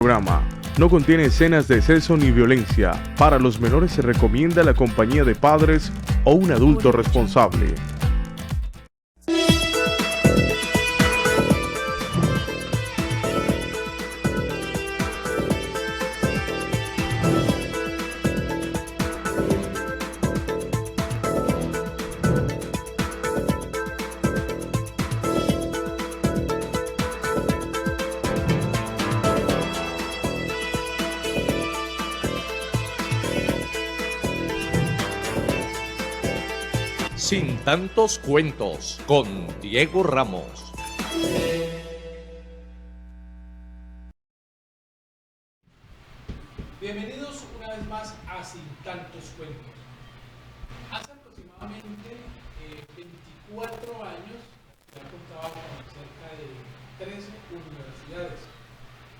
programa no contiene escenas de sexo ni violencia. Para los menores se recomienda la compañía de padres o un adulto responsable. Sin tantos cuentos, con Diego Ramos. Bienvenidos una vez más a Sin tantos cuentos. Hace aproximadamente 24 años ya contaba con cerca de 13 universidades.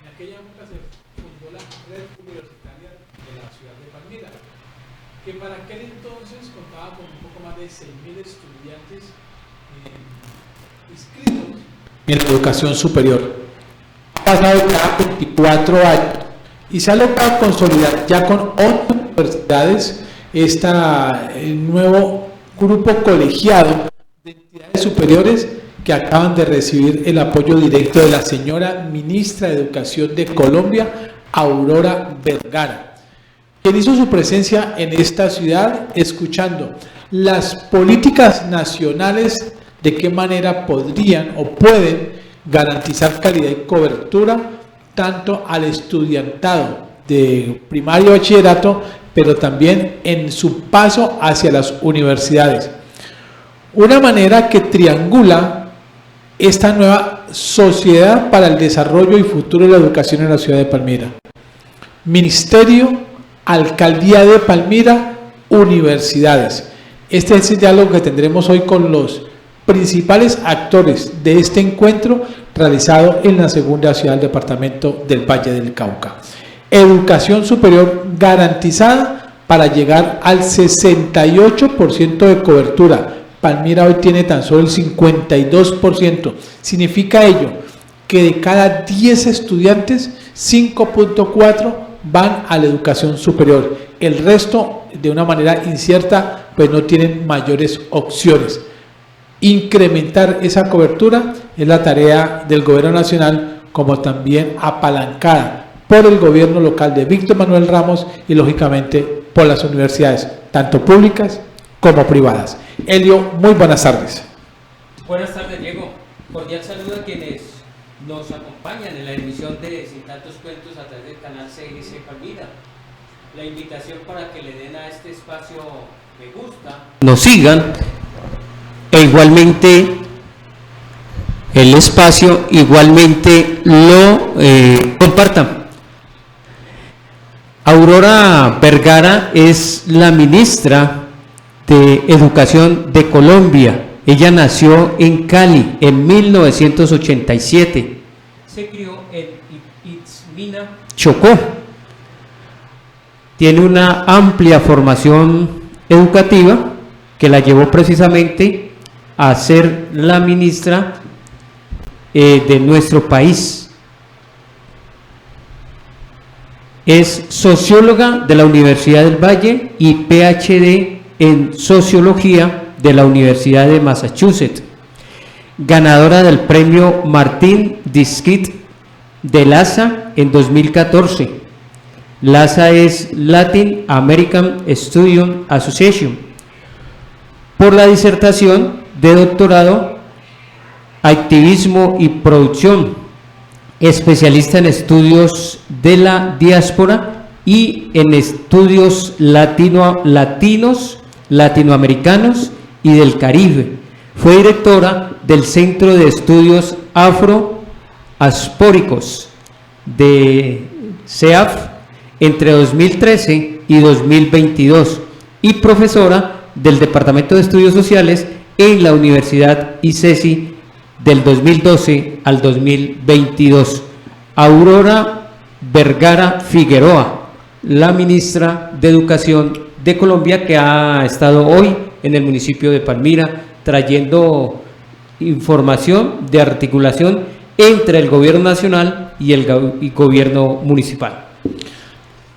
En aquella época se fundó la red universitaria de la ciudad de Palmira, que para aquel entonces contaba con un poco más de 6.000 estudiantes inscritos en la educación superior. Ha pasado ya 24 años y se ha logrado consolidar ya con 8 universidades el nuevo grupo colegiado de entidades superiores que acaban de recibir el apoyo directo de la señora ministra de Educación de Colombia, Aurora Vergara, quien hizo su presencia en esta ciudad escuchando las políticas nacionales, de qué manera podrían o pueden garantizar calidad y cobertura tanto al estudiantado de primario y bachillerato, pero también en su paso hacia las universidades. Una manera que triangula esta nueva sociedad para el desarrollo y futuro de la educación en la ciudad de Palmira. Ministerio, Alcaldía de Palmira, universidades. Este es el diálogo que tendremos hoy con los principales actores de este encuentro realizado en la segunda ciudad del departamento del Valle del Cauca. Educación superior garantizada para llegar al 68% de cobertura. Palmira hoy tiene tan solo el 52%. Significa ello que de cada 10 estudiantes, 5.4 van a la educación superior. El resto, de una manera incierta, pues no tienen mayores opciones. Incrementar esa cobertura es la tarea del gobierno nacional, como también apalancada por el gobierno local de Víctor Manuel Ramos y lógicamente por las universidades, tanto públicas como privadas. Elio, muy buenas tardes. Buenas tardes, Diego. Cordial saludo a quienes nos acompañan en la emisión de Sin tantos cuentos a través del canal CNC Palmira. La invitación para que le den a este espacio me gusta, nos sigan e igualmente el espacio igualmente lo compartan. Aurora Vergara es la ministra de Educación de Colombia. Ella nació en Cali en 1987. Se crió en Itzmina, Chocó. Tiene una amplia formación educativa que la llevó precisamente a ser la ministra de nuestro país. Es socióloga de la Universidad del Valle y PhD en Sociología de la Universidad de Massachusetts, ganadora del premio Martin Diskit de LASA en 2014. LASA es Latin American Student Association, por la disertación de doctorado Activismo y Producción, especialista en estudios de la diáspora y en estudios latinoamericanos y del Caribe. Fue directora del Centro de Estudios Afroaspóricos de CEAF entre 2013 y 2022 y profesora del Departamento de Estudios Sociales en la Universidad ICESI del 2012 al 2022. Aurora Vergara Figueroa, la ministra de Educación de Colombia, que ha estado hoy en el municipio de Palmira trayendo información de articulación entre el gobierno nacional y el gobierno municipal.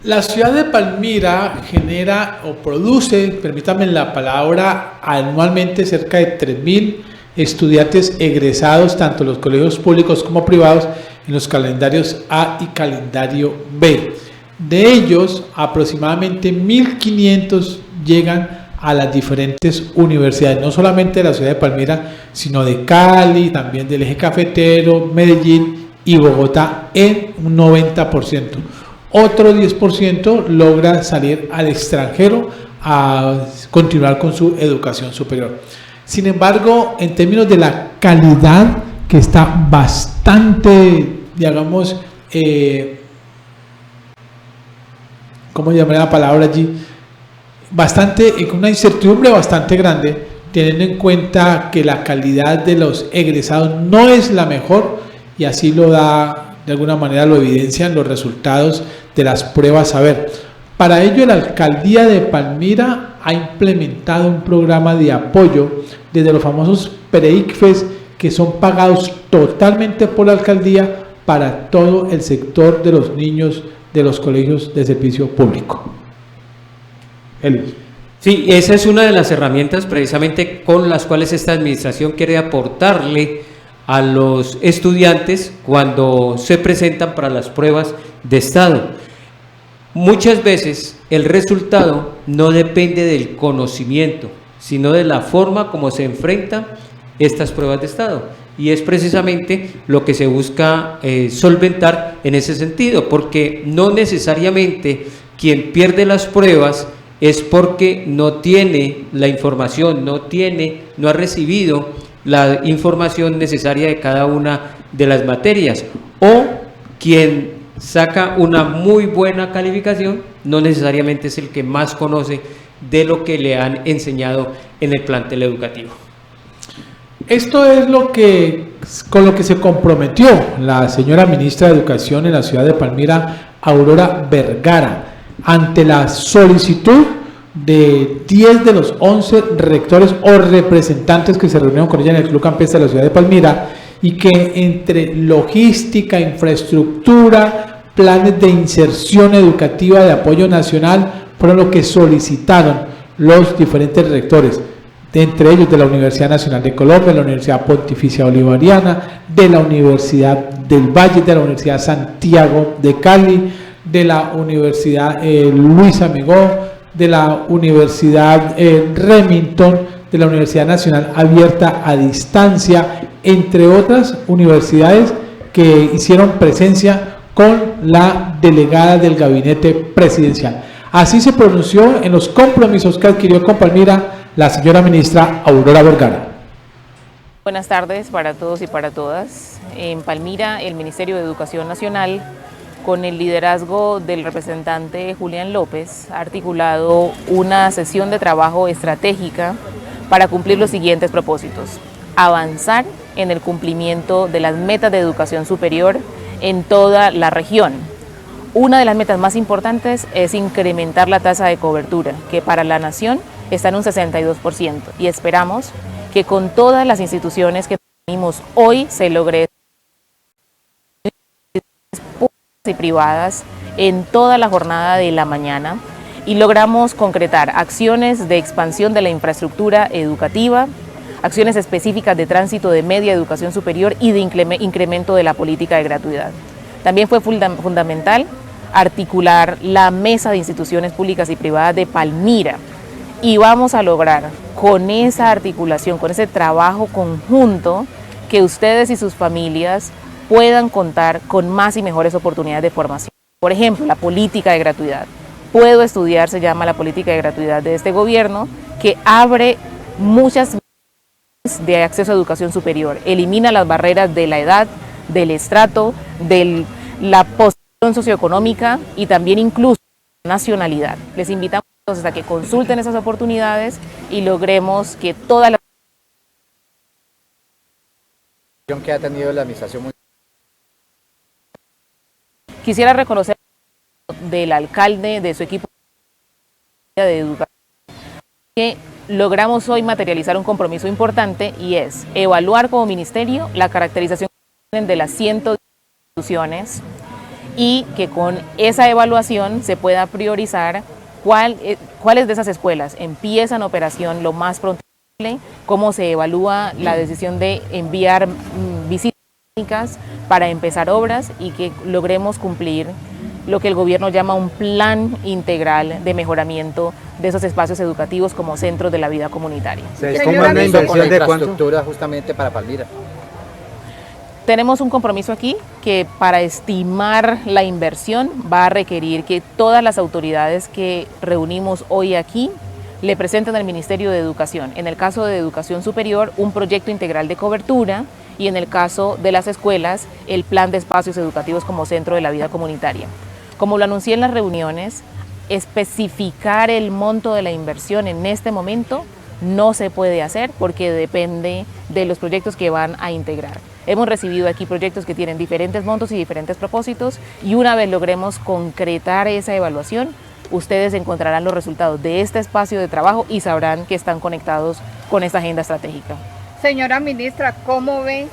La ciudad de Palmira genera o produce, permítanme la palabra, anualmente cerca de 3.000 estudiantes egresados, tanto en los colegios públicos como privados, en los calendarios A y calendario B. De ellos, aproximadamente 1.500 llegan a las diferentes universidades, no solamente de la ciudad de Palmira, sino de Cali, también del eje cafetero, Medellín y Bogotá en un 90%. Otro 10% logra salir al extranjero a continuar con su educación superior. Sin embargo, en términos de la calidad, que está bastante, digamos, ¿cómo llamar la palabra allí? Bastante, con una incertidumbre bastante grande, teniendo en cuenta que la calidad de los egresados no es la mejor, y así lo da, de alguna manera lo evidencian los resultados de las pruebas a ver. Para ello, la alcaldía de Palmira ha implementado un programa de apoyo desde los famosos PREICFES, que son pagados totalmente por la alcaldía para todo el sector de los niños de los colegios de servicio público. Sí, esa es una de las herramientas precisamente con las cuales esta administración quiere aportarle a los estudiantes cuando se presentan para las pruebas de estado. Muchas veces el resultado no depende del conocimiento, sino de la forma como se enfrentan estas pruebas de estado, y es precisamente lo que se busca solventar en ese sentido, porque no necesariamente quien pierde las pruebas es porque no tiene la información, no ha recibido la información necesaria de cada una de las materias, o quien saca una muy buena calificación no necesariamente es el que más conoce de lo que le han enseñado en el plantel educativo. Esto es con lo que se comprometió la señora ministra de Educación en la ciudad de Palmira, Aurora Vergara, ante la solicitud de 10 de los 11 rectores o representantes que se reunieron con ella en el Club Campestre de la ciudad de Palmira, y que entre logística, infraestructura, planes de inserción educativa de apoyo nacional fueron lo que solicitaron los diferentes rectores, entre ellos de la Universidad Nacional de Colombia, de la Universidad Pontificia Bolivariana, de la Universidad del Valle, de la Universidad Santiago de Cali, de la Universidad Luis Amigó, de la Universidad Remington, de la Universidad Nacional Abierta a Distancia, entre otras universidades que hicieron presencia con la delegada del gabinete presidencial. Así se pronunció en los compromisos que adquirió con Palmira la señora ministra Aurora Vergara. Buenas tardes para todos y para todas. En Palmira, el Ministerio de Educación Nacional, con el liderazgo del representante Julián López, ha articulado una sesión de trabajo estratégica para cumplir los siguientes propósitos: avanzar en el cumplimiento de las metas de educación superior en toda la región. Una de las metas más importantes es incrementar la tasa de cobertura, que para la nación está en un 62%, y esperamos que con todas las instituciones que tenemos hoy se logre y privadas en toda la jornada de la mañana, y logramos concretar acciones de expansión de la infraestructura educativa, acciones específicas de tránsito de media educación superior y de incremento de la política de gratuidad. También fue fundamental articular la mesa de instituciones públicas y privadas de Palmira, y vamos a lograr con esa articulación, con ese trabajo conjunto, que ustedes y sus familias puedan contar con más y mejores oportunidades de formación. Por ejemplo, la política de gratuidad. Puedo estudiar, se llama la política de gratuidad de este gobierno, que abre muchas vías de acceso a educación superior, elimina las barreras de la edad, del estrato, de la posición socioeconómica y también incluso la nacionalidad. Les invitamos entonces a que consulten esas oportunidades y logremos que toda la que ha tenido la administración. Quisiera reconocer del alcalde, de su equipo de educación, que logramos hoy materializar un compromiso importante, y es evaluar como ministerio la caracterización de las 110 instituciones y que con esa evaluación se pueda priorizar cuáles de esas escuelas empiezan operación lo más pronto posible, cómo se evalúa la decisión de enviar visitas técnicas para empezar obras y que logremos cumplir lo que el gobierno llama un plan integral de mejoramiento de esos espacios educativos como centros de la vida comunitaria. ¿Se estima una inversión de infraestructura justamente para Palmira? Tenemos un compromiso aquí que para estimar la inversión va a requerir que todas las autoridades que reunimos hoy aquí le presenten al Ministerio de Educación, en el caso de Educación Superior, un proyecto integral de cobertura y en el caso de las escuelas, el plan de espacios educativos como centro de la vida comunitaria. Como lo anuncié en las reuniones, especificar el monto de la inversión en este momento no se puede hacer porque depende de los proyectos que van a integrar. Hemos recibido aquí proyectos que tienen diferentes montos y diferentes propósitos y una vez logremos concretar esa evaluación, ustedes encontrarán los resultados de este espacio de trabajo y sabrán que están conectados con esta agenda estratégica. Señora ministra, ¿cómo ve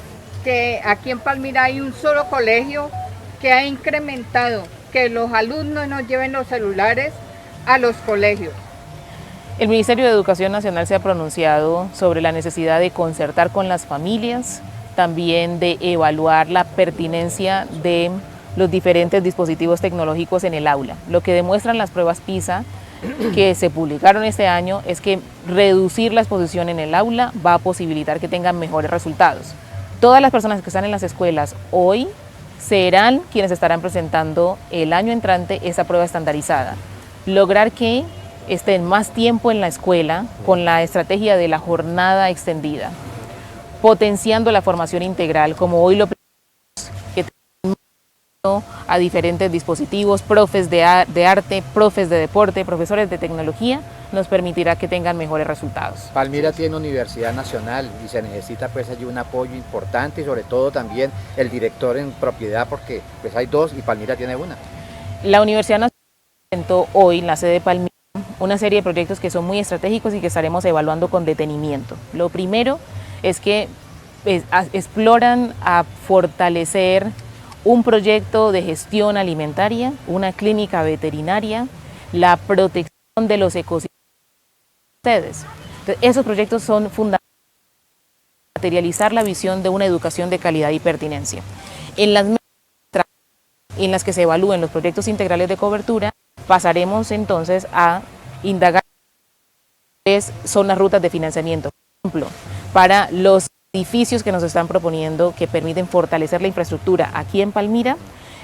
que aquí en Palmira hay un solo colegio que ha incrementado que los alumnos no lleven los celulares a los colegios? El Ministerio de Educación Nacional se ha pronunciado sobre la necesidad de concertar con las familias, también de evaluar la pertinencia de los diferentes dispositivos tecnológicos en el aula. Lo que demuestran las pruebas PISA que se publicaron este año es que reducir la exposición en el aula va a posibilitar que tengan mejores resultados. Todas las personas que están en las escuelas hoy serán quienes estarán presentando el año entrante esa prueba estandarizada. Lograr que estén más tiempo en la escuela con la estrategia de la jornada extendida, potenciando la formación integral, como hoy lo que tenemos a diferentes dispositivos, profes de arte, profes de deporte, profesores de tecnología, nos permitirá que tengan mejores resultados. Palmira tiene universidad nacional y se necesita pues allí un apoyo importante y sobre todo también el director en propiedad porque pues hay dos y Palmira tiene una. La Universidad Nacional presentó hoy en la sede de Palmira una serie de proyectos que son muy estratégicos y que estaremos evaluando con detenimiento. Lo primero es que exploran a fortalecer un proyecto de gestión alimentaria, una clínica veterinaria, la protección de los ecosistemas. Entonces, esos proyectos son fundamentales para materializar la visión de una educación de calidad y pertinencia. En las que se evalúen los proyectos integrales de cobertura, pasaremos entonces a indagar cuáles son las rutas de financiamiento. Por ejemplo, para los edificios que nos están proponiendo que permiten fortalecer la infraestructura aquí en Palmira,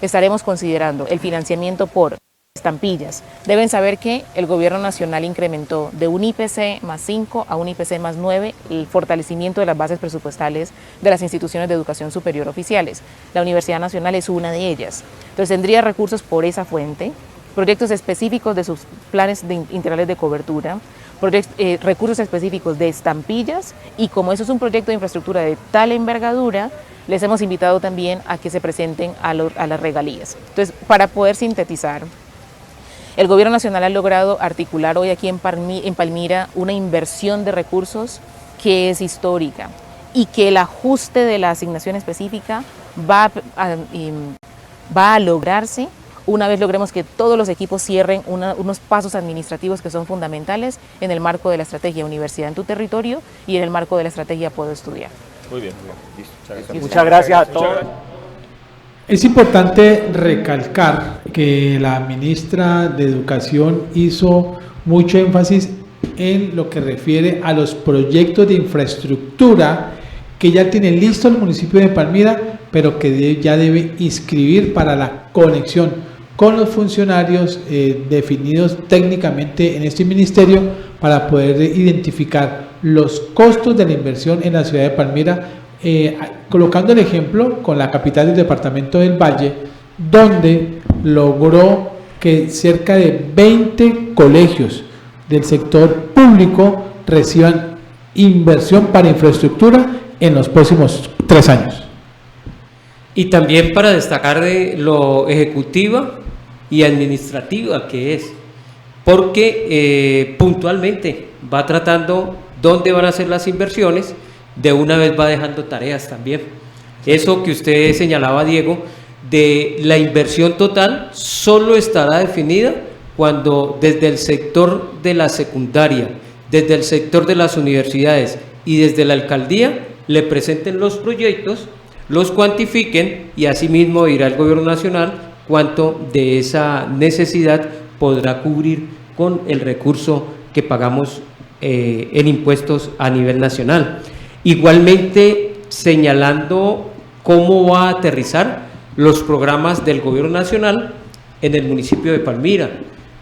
estaremos considerando el financiamiento por estampillas. Deben saber que el gobierno nacional incrementó de un IPC más 5 a un IPC más 9 el fortalecimiento de las bases presupuestales de las instituciones de educación superior oficiales. La Universidad Nacional es una de ellas. Entonces tendría recursos por esa fuente, proyectos específicos de sus planes integrales de cobertura, recursos específicos de estampillas y como eso es un proyecto de infraestructura de tal envergadura, les hemos invitado también a que se presenten a las regalías. Entonces, para poder sintetizar, el Gobierno Nacional ha logrado articular hoy aquí en Palmira una inversión de recursos que es histórica y que el ajuste de la asignación específica va a lograrse una vez logremos que todos los equipos cierren unos pasos administrativos que son fundamentales en el marco de la estrategia Universidad en tu Territorio y en el marco de la estrategia Puedo Estudiar. Muy bien, listo. Muchas gracias a todos. Es importante recalcar que la ministra de Educación hizo mucho énfasis en lo que refiere a los proyectos de infraestructura que ya tiene listo el municipio de Palmira, pero que ya debe inscribir para la conexión con los funcionarios definidos técnicamente en este ministerio para poder identificar los costos de la inversión en la ciudad de Palmira, colocando el ejemplo con la capital del departamento del Valle, donde logró que cerca de 20 colegios del sector público reciban inversión para infraestructura en los próximos 3 años. Y también para destacar de lo ejecutiva y administrativa que es, porque puntualmente va tratando dónde van a ser las inversiones, de una vez va dejando tareas también. Eso que usted señalaba, Diego, de la inversión total, solo estará definida cuando desde el sector de la secundaria, desde el sector de las universidades y desde la alcaldía le presenten los proyectos, los cuantifiquen y asimismo irá el gobierno nacional cuánto de esa necesidad podrá cubrir con el recurso que pagamos en impuestos a nivel nacional. Igualmente señalando cómo va a aterrizar los programas del gobierno nacional en el municipio de Palmira.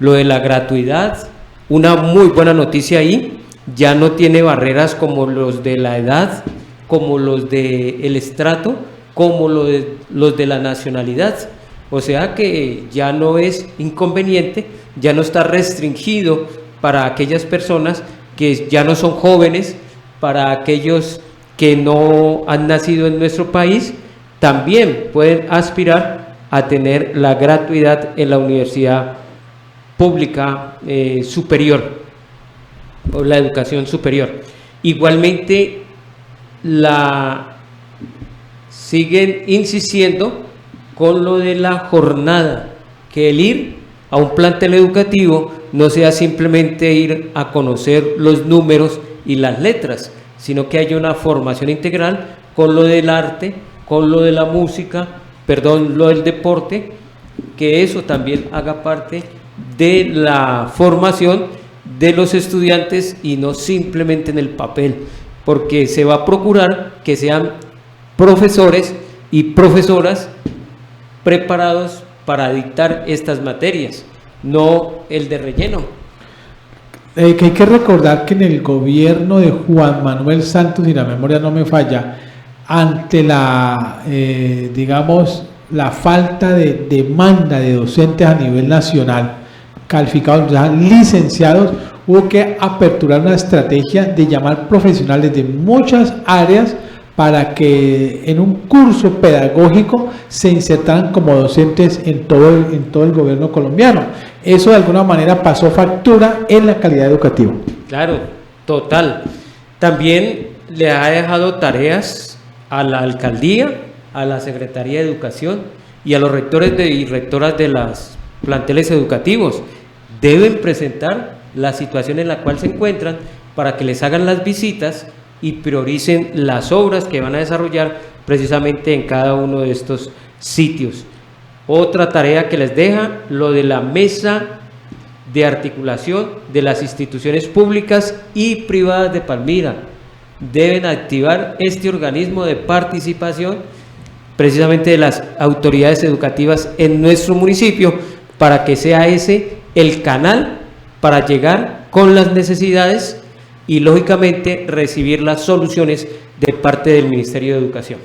Lo de la gratuidad, una muy buena noticia ahí, ya no tiene barreras como los de la edad, como los del estrato, como los de la nacionalidad. O sea que ya no es inconveniente, ya no está restringido para aquellas personas que ya no son jóvenes, para aquellos que no han nacido en nuestro país, también pueden aspirar a tener la gratuidad en la universidad pública superior o la educación superior. Igualmente siguen insistiendo con lo de la jornada, que el ir a un plantel educativo no sea simplemente ir a conocer los números y las letras, sino que haya una formación integral con lo del arte, con lo de la música, lo del deporte, que eso también haga parte de la formación de los estudiantes y no simplemente en el papel, porque se va a procurar que sean profesores y profesoras preparados para dictar estas materias, no el de relleno. Que hay que recordar que en el gobierno de Juan Manuel Santos, si la memoria no me falla, ante la, digamos, la falta de demanda de docentes a nivel nacional, calificados, ya licenciados, hubo que aperturar una estrategia de llamar profesionales de muchas áreas para que en un curso pedagógico se insertaran como docentes en todo el gobierno colombiano. Eso de alguna manera pasó factura en la calidad educativa. Claro, total. También le ha dejado tareas a la alcaldía, a la Secretaría de Educación y a los rectores y rectoras de los planteles educativos. Deben presentar la situación en la cual se encuentran para que les hagan las visitas y prioricen las obras que van a desarrollar precisamente en cada uno de estos sitios. Otra tarea que les deja, lo de la mesa de articulación de las instituciones públicas y privadas de Palmira. Deben activar este organismo de participación precisamente de las autoridades educativas en nuestro municipio para que sea ese el canal para llegar con las necesidades y lógicamente recibir las soluciones de parte del Ministerio de Educación.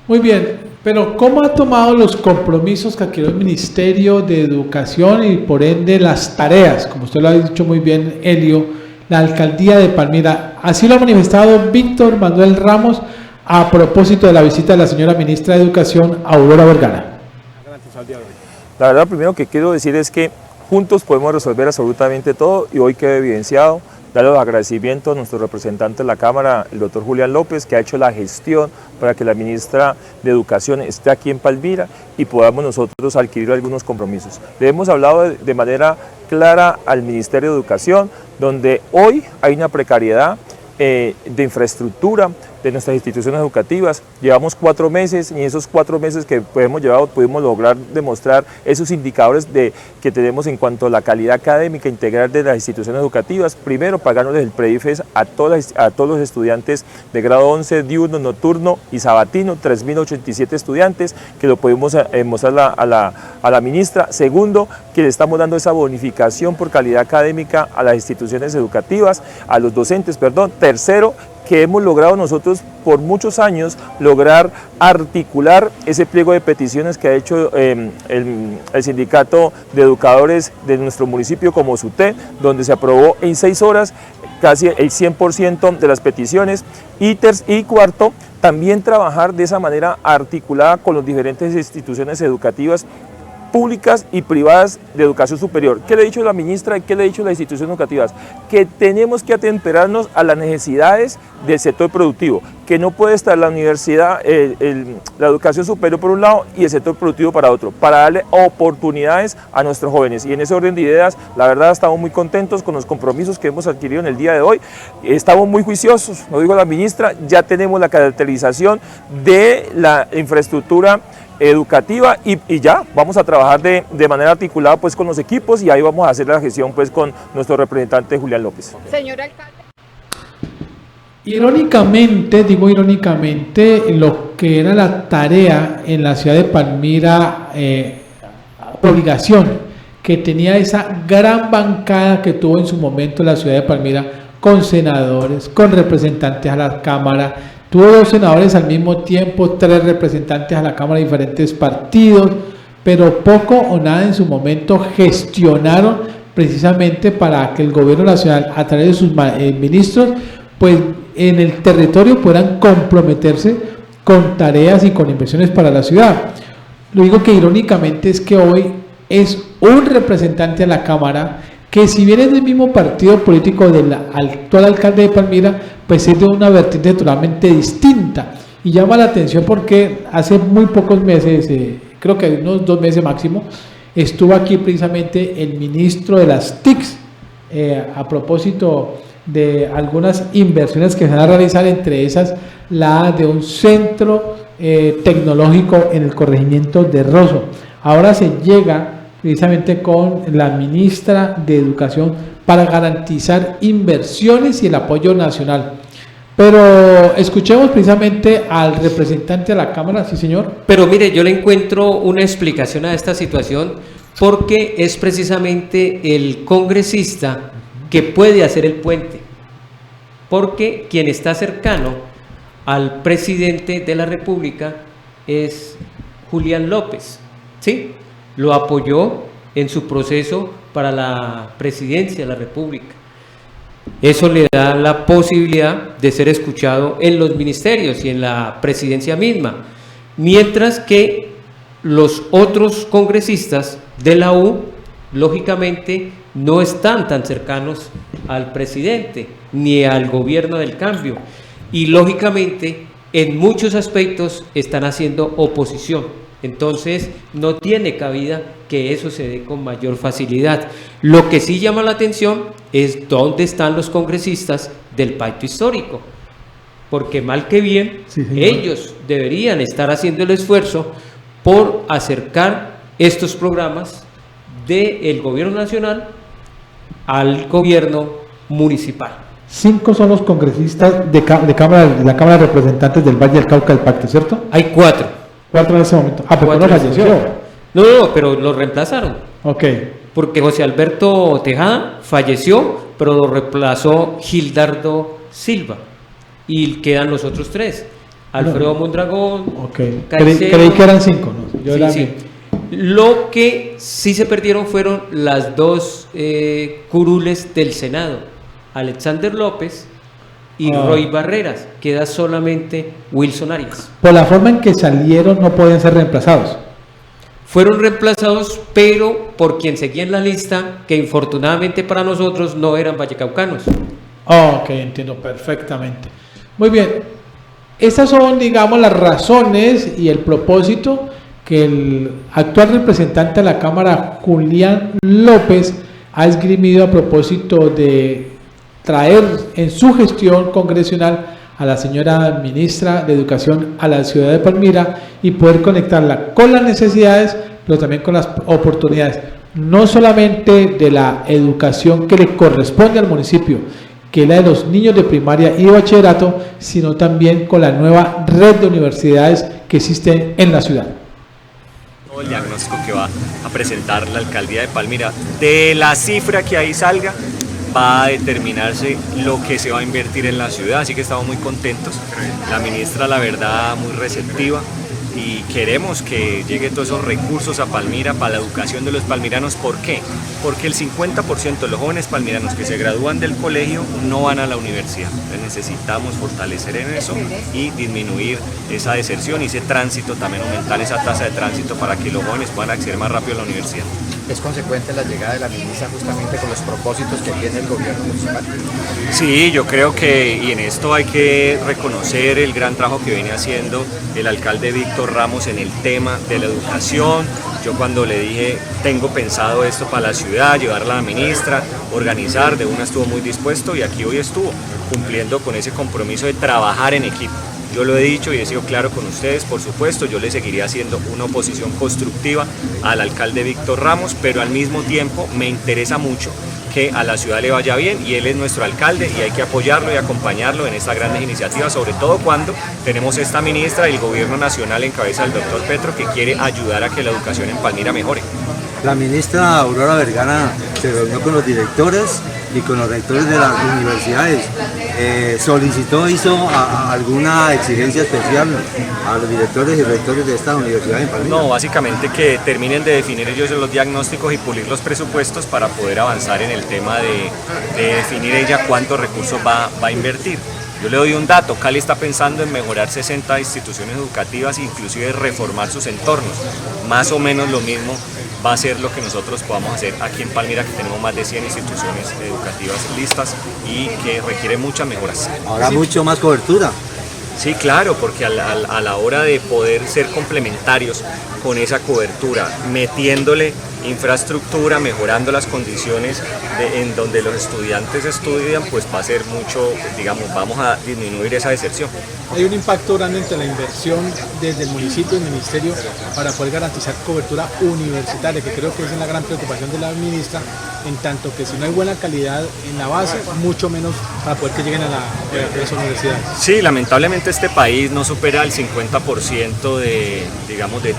Muy bien, pero ¿cómo ha tomado los compromisos que adquirió el Ministerio de Educación y por ende las tareas, como usted lo ha dicho muy bien, Helio, la alcaldía de Palmira? Así lo ha manifestado Víctor Manuel Ramos a propósito de la visita de la señora ministra de Educación, Aurora Vergara. La verdad, lo primero que quiero decir es que juntos podemos resolver absolutamente todo y hoy queda evidenciado. Dar los agradecimientos a nuestro representante en la Cámara, el doctor Julián López, que ha hecho la gestión para que la ministra de Educación esté aquí en Palmira y podamos nosotros adquirir algunos compromisos. Le hemos hablado de manera clara al Ministerio de Educación, donde hoy hay una precariedad de infraestructura de nuestras instituciones educativas. Llevamos 4 meses y en esos 4 meses que hemos llevado pudimos lograr demostrar esos indicadores que tenemos en cuanto a la calidad académica integral de las instituciones educativas. Primero, pagándoles el PREDIFES a todos los estudiantes de grado 11, diurno, nocturno y sabatino, 3.087 estudiantes, que lo pudimos mostrar a la ministra. Segundo, que le estamos dando esa bonificación por calidad académica a las instituciones educativas, a los docentes, perdón. Tercero, que hemos logrado nosotros por muchos años lograr articular ese pliego de peticiones que ha hecho el sindicato de educadores de nuestro municipio como SUTE, donde se aprobó en 6 horas casi el 100% de las peticiones. Y cuarto, también trabajar de esa manera articulada con las diferentes instituciones educativas públicas y privadas de educación superior. ¿Qué le he dicho a la ministra y qué le he dicho a las instituciones educativas? Que tenemos que atemperarnos a las necesidades del sector productivo, que no puede estar la universidad, la educación superior por un lado y el sector productivo para otro, para darle oportunidades a nuestros jóvenes. Y en ese orden de ideas, la verdad estamos muy contentos con los compromisos que hemos adquirido en el día de hoy. Estamos muy juiciosos, lo digo la ministra, ya tenemos la caracterización de la infraestructura educativa y ya vamos a trabajar de manera articulada pues con los equipos y ahí vamos a hacer la gestión pues con nuestro representante Julián López. Señor alcalde. Irónicamente, digo irónicamente, lo que era la tarea en la ciudad de Palmira, obligación que tenía esa gran bancada que tuvo en su momento la ciudad de Palmira, con senadores, con representantes a la Cámara, tuvo 2 senadores al mismo tiempo, 3 representantes a la Cámara de diferentes partidos, pero poco o nada en su momento gestionaron precisamente para que el gobierno nacional, a través de sus ministros, pues en el territorio puedan comprometerse con tareas y con inversiones para la ciudad. Lo digo que irónicamente es que hoy es un representante a la Cámara que, si bien es del mismo partido político del actual alcalde de Palmira, pues es de una vertiente totalmente distinta, y llama la atención porque hace muy pocos meses, creo que unos 2 meses máximo, estuvo aquí precisamente el ministro de las TICs a propósito de algunas inversiones que se van a realizar, entre esas la de un centro tecnológico en el corregimiento de Rosso. Ahora se llega precisamente con la ministra de Educación para garantizar inversiones y el apoyo nacional. Pero escuchemos precisamente al representante de la Cámara. Sí, señor. Pero mire, yo le encuentro una explicación a esta situación, porque es precisamente el congresista que puede hacer el puente, porque quien está cercano al presidente de la República es Julián López, ¿sí? Lo apoyó en su proceso para la presidencia de la República. Eso le da la posibilidad de ser escuchado en los ministerios y en la presidencia misma, mientras que los otros congresistas de la U, lógicamente, no están tan cercanos al presidente ni al gobierno del cambio, y lógicamente en muchos aspectos están haciendo oposición. Entonces no tiene cabida que eso se dé con mayor facilidad. Lo que sí llama la atención es dónde están los congresistas del pacto histórico, porque mal que bien, sí, ellos deberían estar haciendo el esfuerzo por acercar estos programas del gobierno nacional al gobierno municipal. 5 son los congresistas de la Cámara de Representantes del Valle del Cauca del Pacto, ¿cierto? Hay 4. 4 en ese momento. Ah, pero no falleció. No, pero lo reemplazaron. Ok. Porque José Alberto Tejada falleció, pero lo reemplazó Gildardo Silva. Y quedan los otros 3. Alfredo Mondragón. Ok. Creí que eran 5, ¿no? Yo sí. Lo que sí se perdieron fueron las 2 curules del Senado, Alexander López y Roy Barreras. Queda solamente Wilson Arias. Por la forma en que salieron, no podían ser reemplazados. Fueron reemplazados, pero por quien seguía en la lista, que infortunadamente para nosotros no eran vallecaucanos. Ok, entiendo perfectamente. Muy bien. Estas son, digamos, las razones y el propósito que el actual representante de la Cámara, Julián López, ha esgrimido a propósito de traer en su gestión congresional a la señora ministra de Educación a la ciudad de Palmira y poder conectarla con las necesidades, pero también con las oportunidades, no solamente de la educación que le corresponde al municipio, que es la de los niños de primaria y de bachillerato, sino también con la nueva red de universidades que existe en la ciudad. El diagnóstico que va a presentar la alcaldía de Palmira, de la cifra que ahí salga, va a determinarse lo que se va a invertir en la ciudad, así que estamos muy contentos. La ministra, la verdad, muy receptiva, y queremos que lleguen todos esos recursos a Palmira para la educación de los palmiranos. ¿Por qué? Porque el 50% de los jóvenes palmiranos que se gradúan del colegio no van a la universidad. Entonces necesitamos fortalecer en eso y disminuir esa deserción y ese tránsito, también aumentar esa tasa de tránsito para que los jóvenes puedan acceder más rápido a la universidad. ¿Es consecuente la llegada de la ministra justamente con los propósitos que tiene el gobierno municipal? Sí, yo creo que, y en esto hay que reconocer el gran trabajo que viene haciendo el alcalde Víctor Ramos en el tema de la educación. Yo cuando le dije, tengo pensado esto para la ciudad, llevarla a la ministra, organizar, de una estuvo muy dispuesto y aquí hoy estuvo, cumpliendo con ese compromiso de trabajar en equipo. Yo lo he dicho y he sido claro con ustedes, por supuesto, yo le seguiría haciendo una oposición constructiva al alcalde Víctor Ramos, pero al mismo tiempo me interesa mucho que a la ciudad le vaya bien y él es nuestro alcalde y hay que apoyarlo y acompañarlo en estas grandes iniciativas, sobre todo cuando tenemos esta ministra y el gobierno nacional en cabeza del doctor Petro que quiere ayudar a que la educación en Palmira mejore. La ministra Aurora Vergara se reunió con los directores y con los rectores de las universidades. Hizo alguna exigencia especial a los directores y rectores de esta universidad en Palmira. No, básicamente que terminen de definir ellos los diagnósticos y pulir los presupuestos para poder avanzar en el tema de definir ella cuántos recursos va a invertir. Yo le doy un dato, Cali está pensando en mejorar 60 instituciones educativas, inclusive reformar sus entornos. Más o menos lo mismo va a ser lo que nosotros podamos hacer aquí en Palmira, que tenemos más de 100 instituciones educativas listas y que requiere muchas mejoras. Ahora mucho más cobertura. Sí, claro, porque a la hora de poder ser complementarios con esa cobertura, metiéndole infraestructura, mejorando las condiciones en donde los estudiantes estudian, pues va a ser mucho, digamos, vamos a disminuir esa deserción. Hay un impacto grande entre la inversión desde el municipio y el ministerio para poder garantizar cobertura universitaria, que creo que es la gran preocupación de la ministra, en tanto que si no hay buena calidad en la base, mucho menos para poder que lleguen a las universidades. Sí, lamentablemente este país no supera el 50% de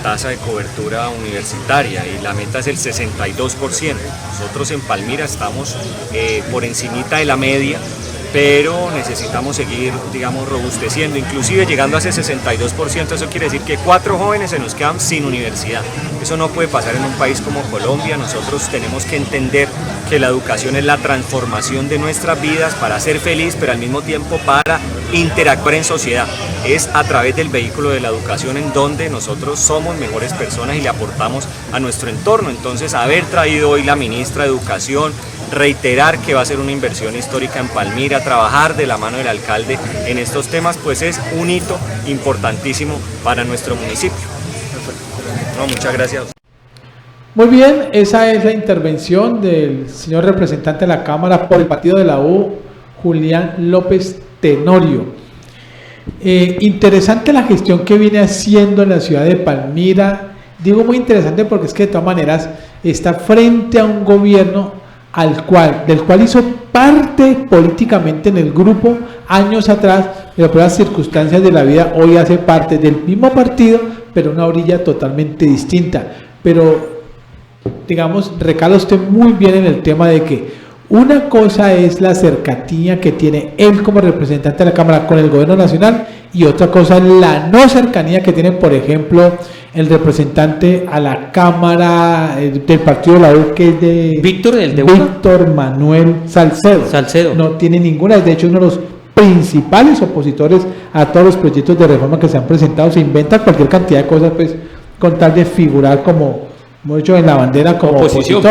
tasa de cobertura universitaria y la meta es el 62%. Nosotros en Palmira estamos por encimita de la media, pero necesitamos seguir, robusteciendo, inclusive llegando a ese 62%, eso quiere decir que 4 jóvenes se nos quedan sin universidad. Eso no puede pasar en un país como Colombia. Nosotros tenemos que entender que la educación es la transformación de nuestras vidas para ser feliz, pero al mismo tiempo para interactuar en sociedad. Es a través del vehículo de la educación en donde nosotros somos mejores personas y le aportamos a nuestro entorno. Entonces, haber traído hoy la ministra de Educación, reiterar que va a ser una inversión histórica en Palmira, trabajar de la mano del alcalde en estos temas, pues es un hito importantísimo para nuestro municipio. No, muchas gracias. Muy bien, esa es la intervención del señor representante de la Cámara por el partido de la U, Julián López Tenorio. Interesante la gestión que viene haciendo en la ciudad de Palmira. Digo muy interesante porque es que de todas maneras está frente a un gobierno del cual hizo parte políticamente en el grupo años atrás, pero por las circunstancias de la vida hoy hace parte del mismo partido, pero una orilla totalmente distinta. Pero recala usted muy bien en el tema de que una cosa es la cercanía que tiene él como representante de la Cámara con el gobierno nacional y otra cosa es la no cercanía que tiene, por ejemplo, el representante a la Cámara del partido de la U, que es de Víctor Manuel Salcedo. No tiene ninguna, de hecho es uno de los principales opositores a todos los proyectos de reforma que se han presentado. Se inventa cualquier cantidad de cosas pues con tal de figurar como mucho en la bandera como oposición.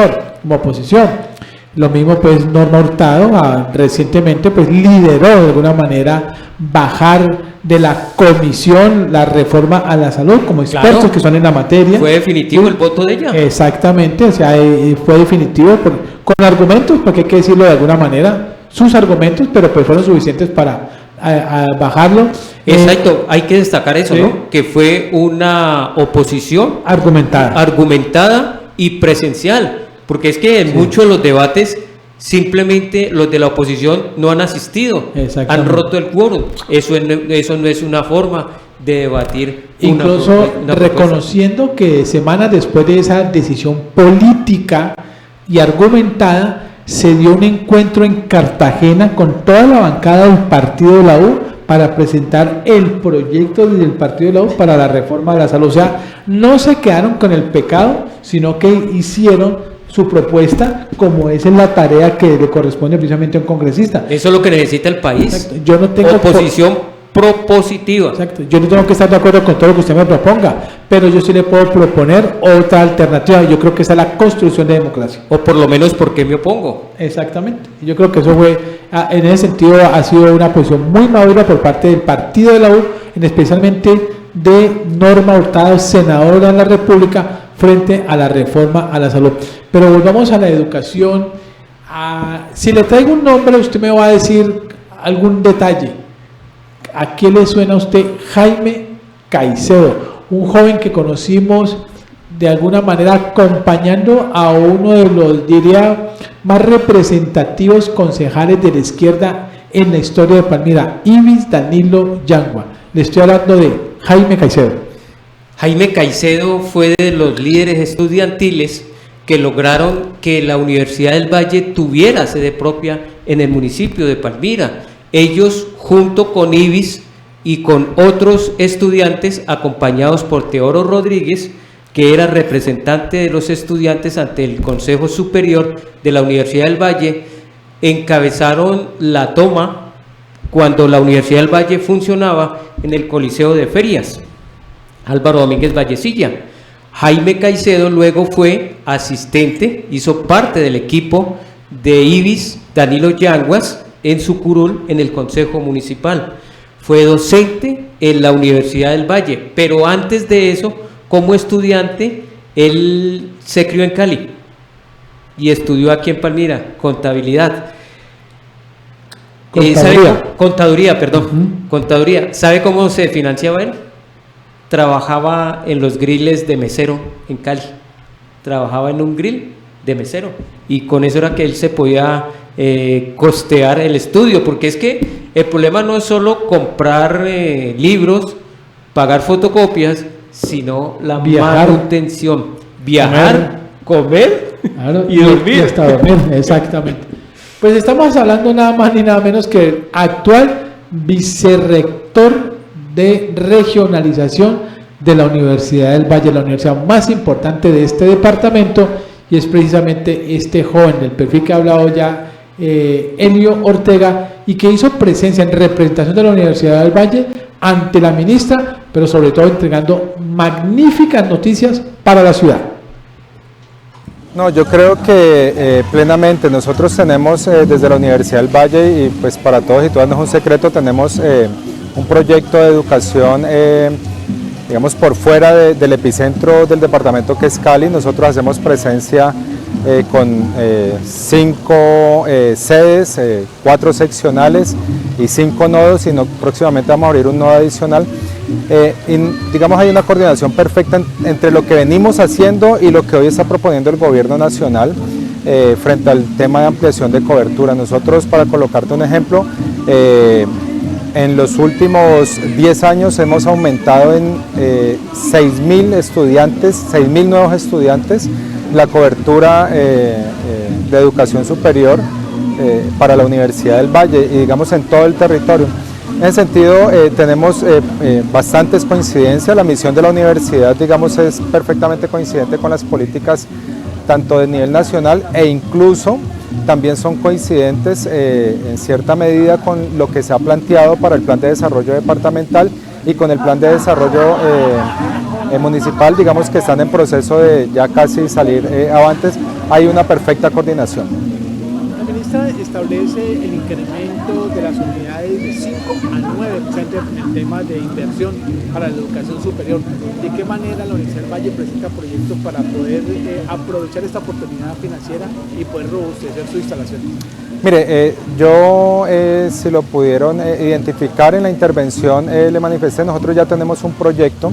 Lo mismo pues Norma Hurtado recientemente pues lideró de alguna manera bajar de la comisión la reforma a la salud como expertos que son en la materia. Fue definitivo el voto de ella. Exactamente, o sea, fue definitivo con argumentos, porque hay que decirlo de alguna manera, sus argumentos, pero pues fueron suficientes para bajarlo. Exacto, hay que destacar eso, ¿sí? ¿No? Que fue una oposición argumentada y presencial. Porque es que en muchos de los debates simplemente los de la oposición no han asistido, han roto el quórum. Eso no es una forma de debatir. Incluso una reconociendo que semanas después de esa decisión política y argumentada, se dio un encuentro en Cartagena con toda la bancada del partido de la U para presentar el proyecto del partido de la U para la reforma de la salud. O sea, no se quedaron con el pecado, sino que hicieron su propuesta, como es en la tarea que le corresponde precisamente a un congresista. Eso es lo que necesita el país. Exacto. Yo no tengo oposición propositiva. Exacto. Yo no tengo que estar de acuerdo con todo lo que usted me proponga, pero yo sí le puedo proponer otra alternativa. Yo creo que esa es la construcción de democracia. O por lo menos, ¿por qué me opongo? Exactamente. Yo creo que eso fue, en ese sentido, ha sido una posición muy madura por parte del partido de la U, especialmente de Norma Hurtado, senadora de la República, frente a la reforma a la salud. Pero volvamos a la educación. Si le traigo un nombre, usted me va a decir algún detalle. ¿A qué le suena a usted Jaime Caicedo? Un joven que conocimos de alguna manera acompañando a uno de los, diría, más representativos concejales de la izquierda en la historia de Palmira, Ibis Danilo Yangua. Le estoy hablando de Jaime Caicedo. Jaime Caicedo fue de los líderes estudiantiles que lograron que la Universidad del Valle tuviera sede propia en el municipio de Palmira. Ellos, junto con Ibis y con otros estudiantes, acompañados por Teodoro Rodríguez, que era representante de los estudiantes ante el Consejo Superior de la Universidad del Valle, encabezaron la toma cuando la Universidad del Valle funcionaba en el Coliseo de Ferias, Álvaro Domínguez Vallecilla. Jaime Caicedo luego fue asistente, hizo parte del equipo de Ibis Danilo Yanguas en su curul en el Consejo Municipal. Fue docente en la Universidad del Valle, pero antes de eso, como estudiante, él se crió en Cali y estudió aquí en Palmira, contabilidad. Contaduría, perdón. Contaduría. ¿Sabe cómo se financiaba él? Trabajaba en los griles de mesero en Cali. Trabajaba en un grill de mesero y con eso era que él se podía costear el estudio, porque es que el problema no es solo comprar libros, pagar fotocopias, sino la manutención, viajar, comer claro, y dormir. Y hasta dormir, exactamente. Pues estamos hablando nada más ni nada menos que el actual vicerrector de regionalización de la Universidad del Valle, la universidad más importante de este departamento, y es precisamente este joven del perfil que ha hablado ya, Elio Ortega, y que hizo presencia en representación de la Universidad del Valle ante la ministra, pero sobre todo entregando magníficas noticias para la ciudad. No, yo creo que plenamente nosotros tenemos desde la Universidad del Valle, y pues para todos y todas no es un secreto, tenemos un proyecto de educación digamos por fuera del epicentro del departamento, que es Cali. Nosotros hacemos presencia con 5 sedes, 4 seccionales y 5 nodos, y próximamente vamos a abrir un nodo adicional. Y digamos hay una coordinación perfecta entre lo que venimos haciendo y lo que hoy está proponiendo el gobierno nacional frente al tema de ampliación de cobertura. Nosotros, para colocarte un ejemplo, en los últimos 10 años hemos aumentado en 6.000 estudiantes, 6.000 nuevos estudiantes, la cobertura de educación superior para la Universidad del Valle, y digamos en todo el territorio. En ese sentido tenemos bastantes coincidencias. La misión de la universidad, digamos, es perfectamente coincidente con las políticas tanto de nivel nacional, e incluso también son coincidentes en cierta medida con lo que se ha planteado para el plan de desarrollo departamental y con el plan de desarrollo municipal, digamos que están en proceso de ya casi salir avantes. Hay una perfecta coordinación. La ministra establece el incremento de las unidades de 5 a 9% en el tema de inversión para la educación superior. ¿De qué manera la Universidad del Valle presenta proyectos para poder aprovechar esta oportunidad financiera y poder robustecer su instalación? Mire, yo si lo pudieron identificar en la intervención, le manifesté, nosotros ya tenemos un proyecto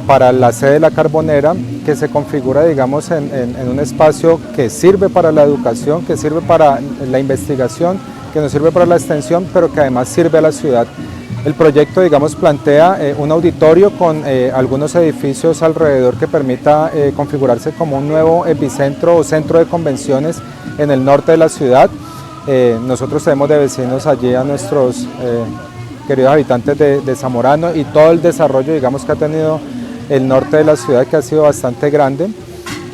para la sede de la Carbonera, que se configura, digamos, en un espacio que sirve para la educación, que sirve para la investigación, que nos sirve para la extensión, pero que además sirve a la ciudad. El proyecto, digamos, plantea un auditorio con algunos edificios alrededor que permita configurarse como un nuevo epicentro o centro de convenciones en el norte de la ciudad. Nosotros tenemos de vecinos allí a nuestros queridos habitantes de Zamorano y todo el desarrollo, digamos, que ha tenido el norte de la ciudad, que ha sido bastante grande,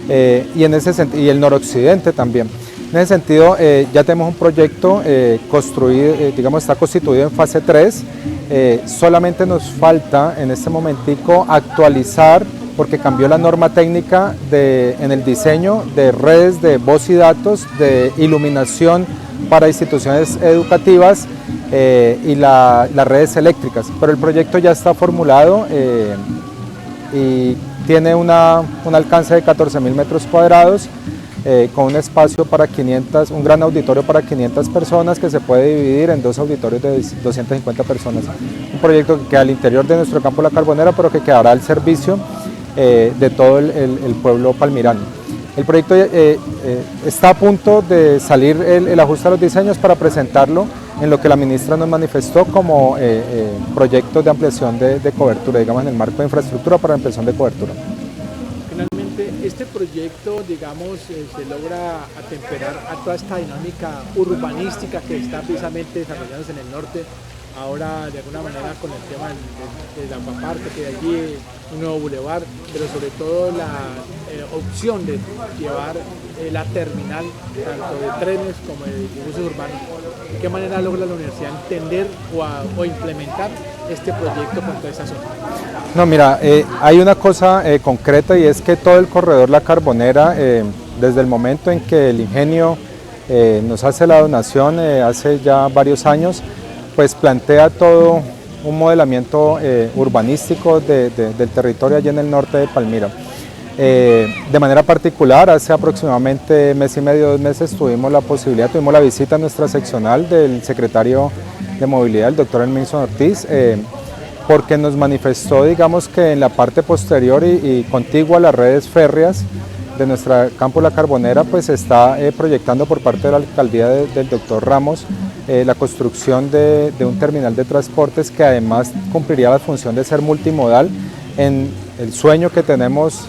y el noroccidente también. En ese sentido, ya tenemos un proyecto construido, digamos, está constituido en fase 3, solamente nos falta en este momentico actualizar, porque cambió la norma técnica en el diseño de redes de voz y datos, de iluminación para instituciones educativas y las redes eléctricas, pero el proyecto ya está formulado y tiene un alcance de 14.000 metros cuadrados, con un espacio para 500, un gran auditorio para 500 personas que se puede dividir en 2 auditorios de 250 personas. Un proyecto que queda al interior de nuestro campo La Carbonera, pero que quedará al servicio de todo el pueblo palmirano. El proyecto está a punto de salir el ajuste a los diseños para presentarlo en lo que la ministra nos manifestó como proyecto de ampliación de cobertura, digamos, en el marco de infraestructura para ampliación de cobertura. Finalmente, este proyecto, digamos, se logra atemperar a toda esta dinámica urbanística que está precisamente desarrollándose en el norte, ahora de alguna manera con el tema del Acuaparque, que hay allí un nuevo bulevar, pero sobre todo la opción de llevar la terminal tanto de trenes como de buses urbanos. ¿De qué manera logra la universidad entender o implementar este proyecto con toda esa zona? No, mira, hay una cosa concreta, y es que todo el corredor La Carbonera, desde el momento en que el ingenio nos hace la donación hace ya varios años, pues plantea todo un modelamiento urbanístico del territorio allá en el norte de Palmira. De manera particular, hace aproximadamente mes y medio, 2 meses, tuvimos la visita a nuestra seccional del secretario de Movilidad, el doctor Elminson Ortiz, porque nos manifestó, digamos, que en la parte posterior y contigua a las redes férreas de nuestra campo La Carbonera, pues se está proyectando por parte de la alcaldía del doctor Ramos la construcción de un terminal de transportes que además cumpliría la función de ser multimodal, en el sueño que tenemos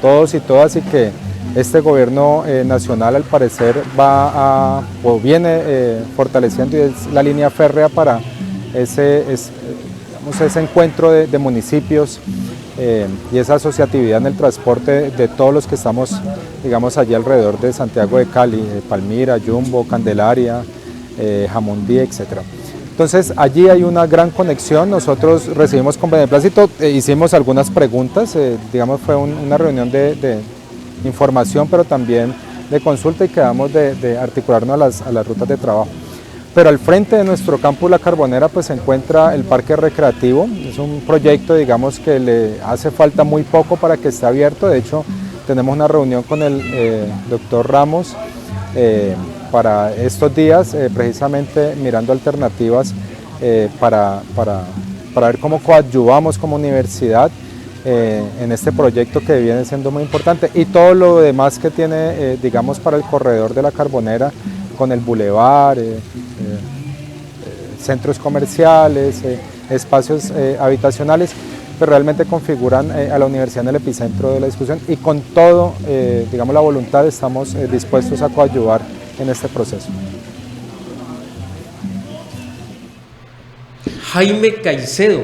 todos y todas, y que este gobierno nacional al parecer viene fortaleciendo, y es la línea férrea para ese encuentro de municipios y esa asociatividad en el transporte de todos los que estamos, digamos, allí alrededor de Santiago de Cali, Palmira, Yumbo, Candelaria, Jamundí, etc. Entonces allí hay una gran conexión. Nosotros recibimos con beneplácito, hicimos algunas preguntas, digamos, fue una reunión de información, pero también de consulta, y quedamos de articularnos a las rutas de trabajo. Pero al frente de nuestro campus La Carbonera pues se encuentra el parque recreativo. Es un proyecto, digamos, que le hace falta muy poco para que esté abierto. De hecho, tenemos una reunión con el doctor Ramos para estos días, precisamente mirando alternativas para ver cómo coadyuvamos como universidad en este proyecto que viene siendo muy importante, y todo lo demás que tiene, digamos, para el corredor de La Carbonera, con el bulevar, centros comerciales, espacios habitacionales, pero realmente configuran a la universidad en el epicentro de la discusión, y con todo, digamos, la voluntad, estamos dispuestos a coadyuvar en este proceso. Jaime Caicedo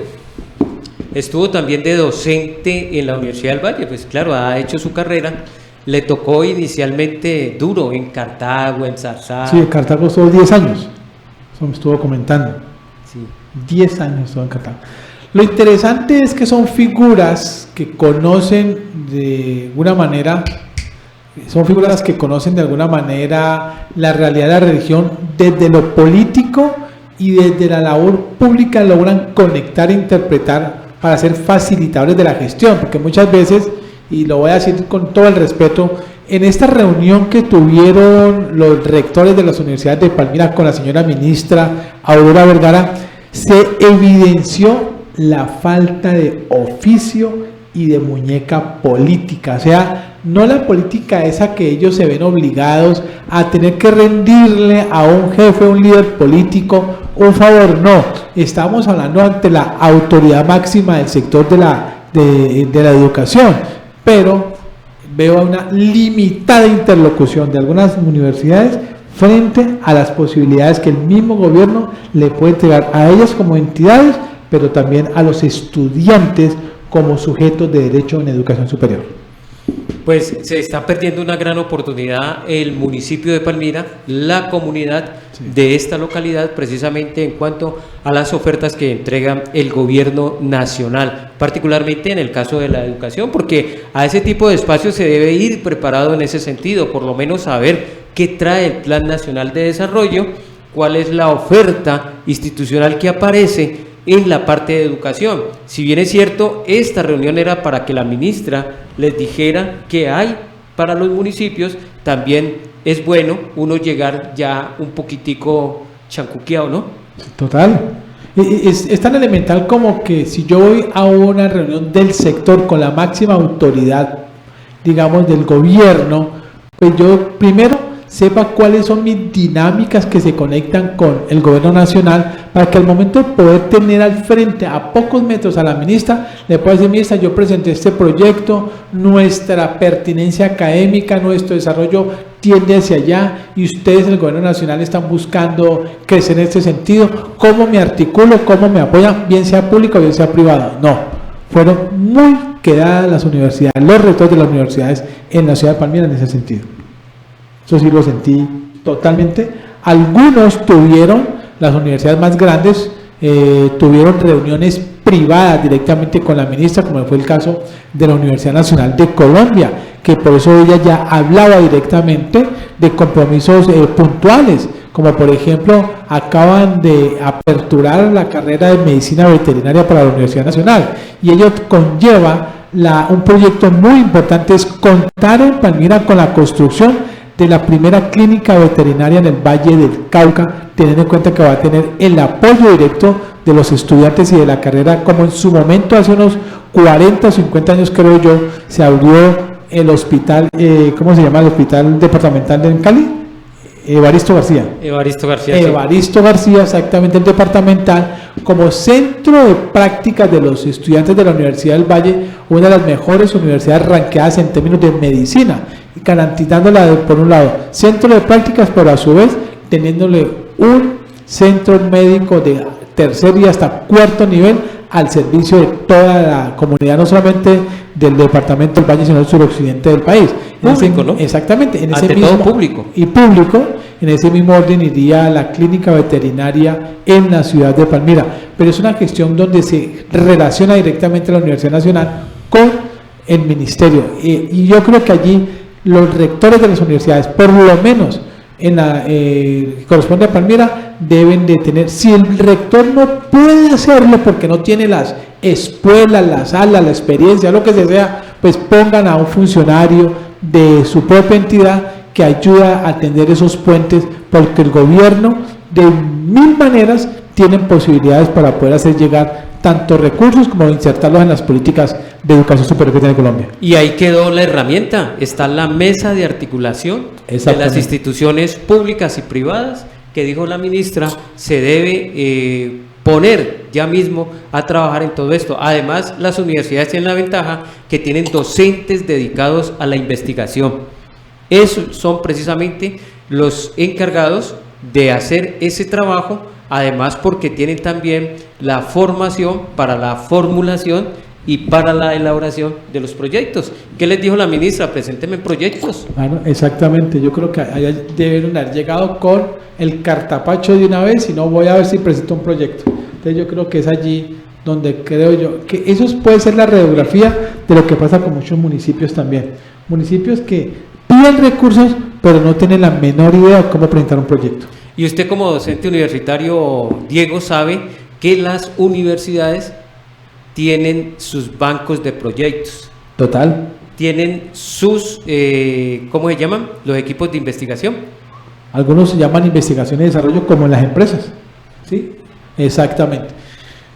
estuvo también de docente en la Universidad del Valle, pues claro, ha hecho su carrera. Le tocó inicialmente duro en Cartago, en Zarzal. Sí, en Cartago estuvo 10 años, eso me estuvo comentando. Sí. 10 años estuvo en Cartago. Lo interesante es que son figuras que conocen de alguna manera, la realidad de la religión desde lo político, y desde la labor pública logran conectar e interpretar para ser facilitadores de la gestión, porque muchas veces, y lo voy a decir con todo el respeto, en esta reunión que tuvieron los rectores de las universidades de Palmira con la señora ministra Aurora Vergara, se evidenció la falta de oficio y de muñeca política. O sea, no la política esa que ellos se ven obligados a tener que rendirle a un jefe, un líder político, un favor. No, estamos hablando ante la autoridad máxima del sector de la educación, pero veo una limitada interlocución de algunas universidades frente a las posibilidades que el mismo gobierno le puede entregar a ellas como entidades, pero también a los estudiantes como sujetos de derecho en educación superior. Pues se está perdiendo una gran oportunidad el municipio de Palmira, la comunidad de esta localidad, precisamente en cuanto a las ofertas que entrega el gobierno nacional, particularmente en el caso de la educación, porque a ese tipo de espacios se debe ir preparado en ese sentido, por lo menos saber qué trae el Plan Nacional de Desarrollo, cuál es la oferta institucional que aparece en la parte de educación. Si bien es cierto, esta reunión era para que la ministra les dijera qué hay para los municipios, también es bueno uno llegar ya un poquitico chancuqueado, ¿no? Total. Es tan elemental como que si yo voy a una reunión del sector con la máxima autoridad, digamos, del gobierno, pues yo primero sepa cuáles son mis dinámicas que se conectan con el gobierno nacional, para que al momento de poder tener al frente a pocos metros a la ministra, le pueda decir: ministra, yo presenté este proyecto, nuestra pertinencia académica, nuestro desarrollo tiende hacia allá y ustedes en el gobierno nacional están buscando crecer en este sentido, ¿cómo me articulo, cómo me apoyan, bien sea público o bien sea privado? No, fueron muy quedadas las universidades, los rectores de las universidades en la ciudad de Palmira en ese sentido. Eso sí lo sentí totalmente. Algunos tuvieron, las universidades más grandes, tuvieron reuniones privadas directamente con la ministra, como fue el caso de la Universidad Nacional de Colombia, que por eso ella ya hablaba directamente de compromisos puntuales, como por ejemplo acaban de aperturar la carrera de medicina veterinaria para la Universidad Nacional, y ello conlleva un proyecto muy importante, es contar en Palmira con la construcción de la primera clínica veterinaria en el Valle del Cauca, teniendo en cuenta que va a tener el apoyo directo de los estudiantes y de la carrera, como en su momento hace unos 40 o 50 años creo yo, se abrió el hospital, ¿cómo se llama? El hospital departamental de Cali, Evaristo García, exactamente, el departamental, como centro de prácticas de los estudiantes de la Universidad del Valle, una de las mejores universidades ranqueadas en términos de medicina, garantizándola por un lado centro de prácticas, pero a su vez teniéndole un centro médico de tercer y hasta cuarto nivel al servicio de toda la comunidad, no solamente del departamento del Valle, sino del suroccidente del país. Público, ¿no? Exactamente, en ante ese mismo todo público. Y público, en ese mismo orden iría la clínica veterinaria en la ciudad de Palmira, pero es una gestión donde se relaciona directamente la Universidad Nacional con el ministerio, y yo creo que allí los rectores de las universidades, por lo menos en la corresponde a Palmira, deben de tener, si el rector no puede hacerlo porque no tiene las escuelas, las salas, la experiencia, lo que sea, pues pongan a un funcionario de su propia entidad que ayuda a atender esos puentes, porque el gobierno de mil maneras tienen posibilidades para poder hacer llegar tanto recursos como insertarlos en las políticas de educación superior que tiene Colombia. Y ahí quedó la herramienta, está la mesa de articulación de las instituciones públicas y privadas, que dijo la ministra, se debe poner ya mismo a trabajar en todo esto. Además, las universidades tienen la ventaja que tienen docentes dedicados a la investigación. Esos son precisamente los encargados de hacer ese trabajo, además porque tienen también la formación para la formulación y para la elaboración de los proyectos. ¿Qué les dijo la ministra? Presénteme proyectos. Bueno, exactamente, yo creo que allá deben haber llegado con el cartapacho de una vez, y no voy a ver si presento un proyecto. Entonces yo creo que es allí donde creo yo que eso puede ser la radiografía de lo que pasa con muchos municipios también. Municipios que piden recursos, pero no tienen la menor idea de cómo presentar un proyecto. Y usted como docente universitario, Diego, sabe que las universidades tienen sus bancos de proyectos. Total. Tienen sus, ¿cómo se llaman? Los equipos de investigación. Algunos se llaman investigación y desarrollo, como en las empresas. ¿Sí? Exactamente.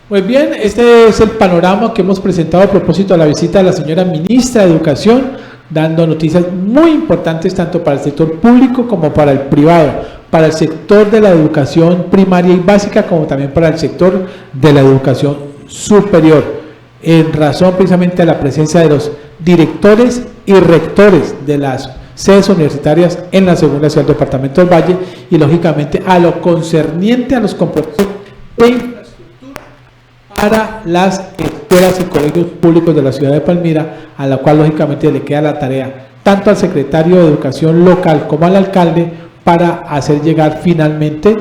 Muy bien, este es el panorama que hemos presentado a propósito de la visita de la señora ministra de Educación, dando noticias muy importantes tanto para el sector público como para el privado, para el sector de la educación primaria y básica, como también para el sector de la educación superior, en razón precisamente de la presencia de los directores y rectores de las sedes universitarias en la segunda ciudad del departamento del Valle y lógicamente a lo concerniente a los compromisos de infraestructura para las escuelas y colegios públicos de la ciudad de Palmira, a la cual lógicamente le queda la tarea tanto al secretario de Educación local como al alcalde para hacer llegar finalmente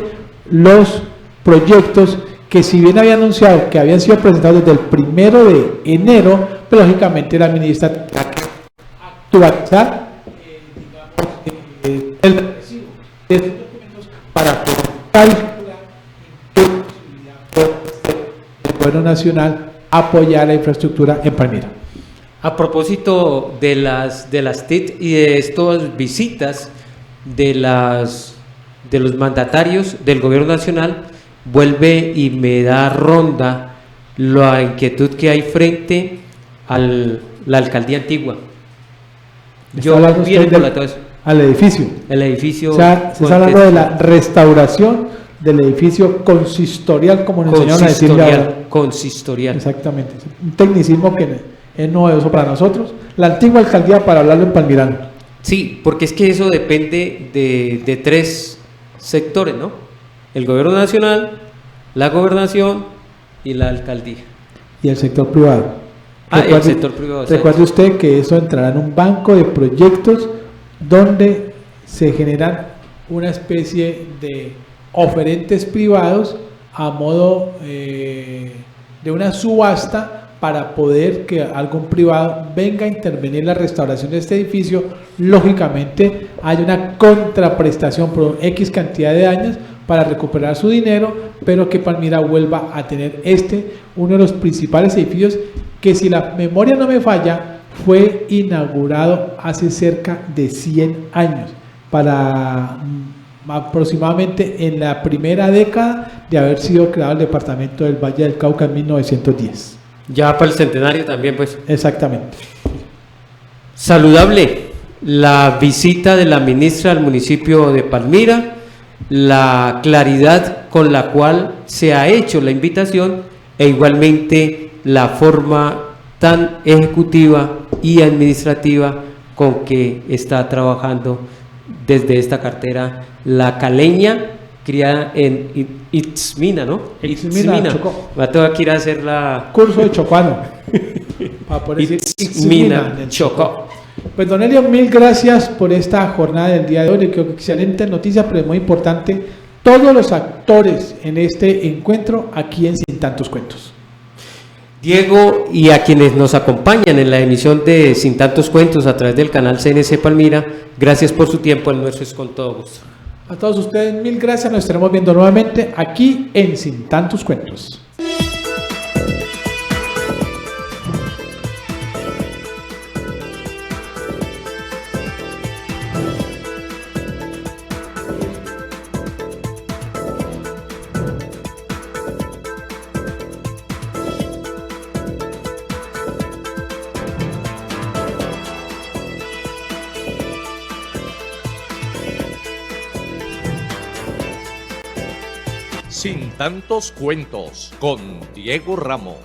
los proyectos que, si bien había anunciado que habían sido presentados desde el 1 de enero, pero lógicamente la ministra tendrá que actualizar el recibo de estos documentos para poder calcular en qué posibilidad puede ser el gobierno nacional apoyar la infraestructura en Palmira. A propósito de las TIC y de estas visitas de los mandatarios del gobierno nacional, vuelve y me da ronda la inquietud que hay frente a la alcaldía antigua. Yo viene por todo eso. Al edificio. El edificio. O sea, se está hablando de la restauración del edificio consistorial, como nos enseñaron a decirle ahora. Consistorial. Exactamente. Un tecnicismo que es novedoso para nosotros. La antigua alcaldía, para hablarlo en palmirano. Sí, porque es que eso depende de tres sectores, ¿no? El gobierno nacional, la gobernación y la alcaldía. Y el sector privado. El sector privado. Recuerde usted que eso entrará en un banco de proyectos donde se generan una especie de oferentes privados a modo de una subasta para poder que algún privado venga a intervenir en la restauración de este edificio. Lógicamente hay una contraprestación por X cantidad de años para recuperar su dinero, pero que Palmira vuelva a tener uno de los principales edificios que, si la memoria no me falla, fue inaugurado hace cerca de 100 años, para aproximadamente en la primera década de haber sido creado el departamento del Valle del Cauca en 1910. Ya para el centenario también, pues. Exactamente. Saludable la visita de la ministra al municipio de Palmira, la claridad con la cual se ha hecho la invitación e igualmente la forma tan ejecutiva y administrativa con que está trabajando desde esta cartera la caleña criada en Itzmina, ¿no? Itzmina, Chocó. Va a tener que ir a hacer la... curso de chocuano. Para poder decir Itzmina, Chocó. Pues don Elio, mil gracias por esta jornada del día de hoy. Creo que excelente noticia, pero es muy importante todos los actores en este encuentro aquí en Sin Tantos Cuentos. Diego, y a quienes nos acompañan en la emisión de Sin Tantos Cuentos a través del canal CNC Palmira, gracias por su tiempo, el nuestro es con todo gusto. A todos ustedes, mil gracias, nos estaremos viendo nuevamente aquí en Sin Tantos Cuentos. Sin Tantos Cuentos con Diego Ramos.